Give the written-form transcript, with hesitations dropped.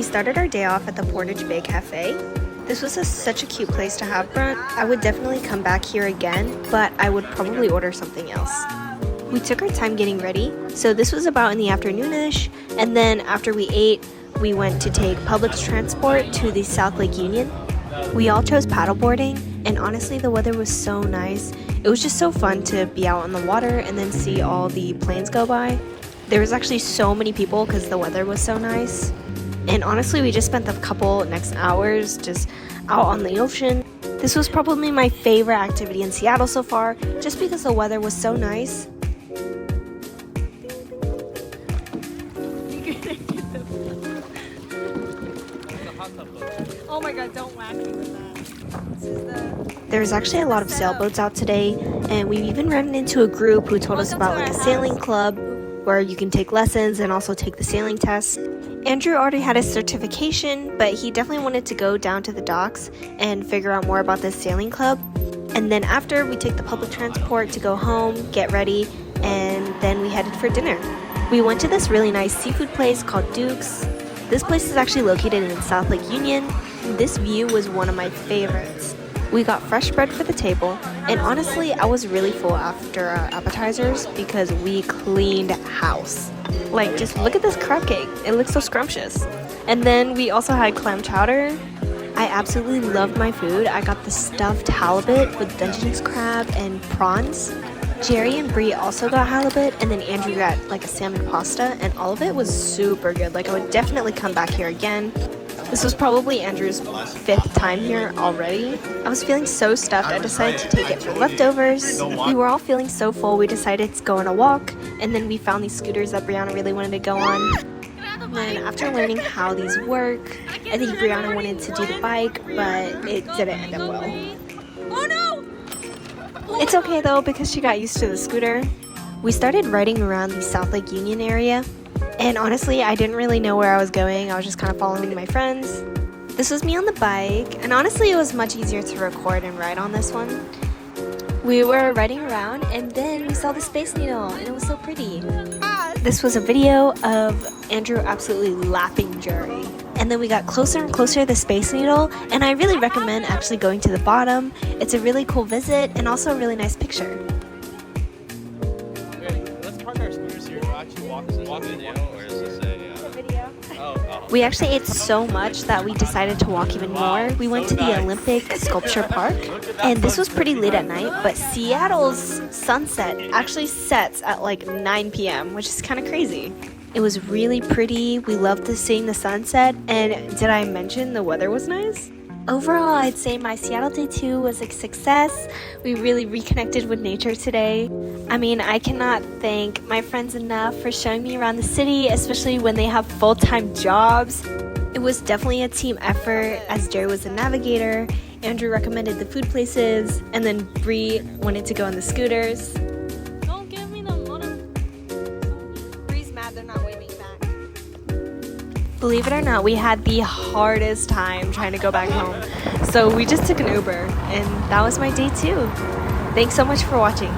We started our day off at the Portage Bay Cafe. This was such a cute place to have brunch. I would definitely come back here again, but I would probably order something else. We took our time getting ready, so this was about in the afternoonish, and then after we ate, we went to take public transport to the South Lake Union. We all chose paddleboarding, and honestly the weather was so nice. It was just so fun to be out on the water and then see all the planes go by. There was actually so many people because the weather was so nice. And honestly, we just spent the couple next hours just out on the ocean. This was probably my favorite activity in Seattle so far, just because the weather was so nice. Oh my god, don't whack me with that. There's actually a lot of sailboats out today, and we even ran into a group who told us about like a sailing club where you can take lessons and also take the sailing test. Andrew already had his certification, but he definitely wanted to go down to the docks and figure out more about this sailing club. And then after, we took the public transport to go home, get ready, and then we headed for dinner. We went to this really nice seafood place called Duke's. This place is actually located in South Lake Union. This view was one of my favorites. We got fresh bread for the table, and honestly, I was really full after our appetizers because we cleaned house. Like, just look at this crab cake. It looks so scrumptious. And then we also had clam chowder. I absolutely loved my food. I got the stuffed halibut with Dungeness crab and prawns. Jerry and Bree also got halibut, and then Andrew got like a salmon pasta, and all of it was super good. Like, I would definitely come back here again. This was probably Andrew's 5th time here already. I was feeling so stuffed, I decided to take it for leftovers. We were all feeling so full, we decided to go on a walk, and then we found these scooters that Brianna really wanted to go on. And then after learning how these work, I think Brianna wanted to do the bike, but it didn't end up well. Oh no! It's okay though, because she got used to the scooter. We started riding around the South Lake Union area. And honestly, I didn't really know where I was going. I was just kind of following my friends. This was me on the bike, and honestly, it was much easier to record and ride on this one. We were riding around, and then we saw the Space Needle, and it was so pretty. This was a video of Andrew absolutely lapping Jerry. And then we got closer and closer to the Space Needle, and I really recommend actually going to the bottom. It's a really cool visit, and also a really nice picture. Let's park our scooters here. We'll actually walk in, or is this a Video. Oh. We actually ate so much that we decided to walk even more. We went to the Olympic Sculpture Park, and this was pretty late at night, but Seattle's sunset actually sets at like 9 p.m., which is kind of crazy. It was really pretty. We loved seeing the sunset, and did I mention the weather was nice? Overall, I'd say my Seattle Day 2 was a success. We really reconnected with nature today. I mean, I cannot thank my friends enough for showing me around the city, especially when they have full-time jobs. It was definitely a team effort, as Jerry was the navigator, Andrew recommended the food places, and then Bree wanted to go on the scooters. Don't give me the motor. Bree's mad they're not waving back. Believe it or not, we had the hardest time trying to go back home. So we just took an Uber, and that was my day 2. Thanks so much for watching.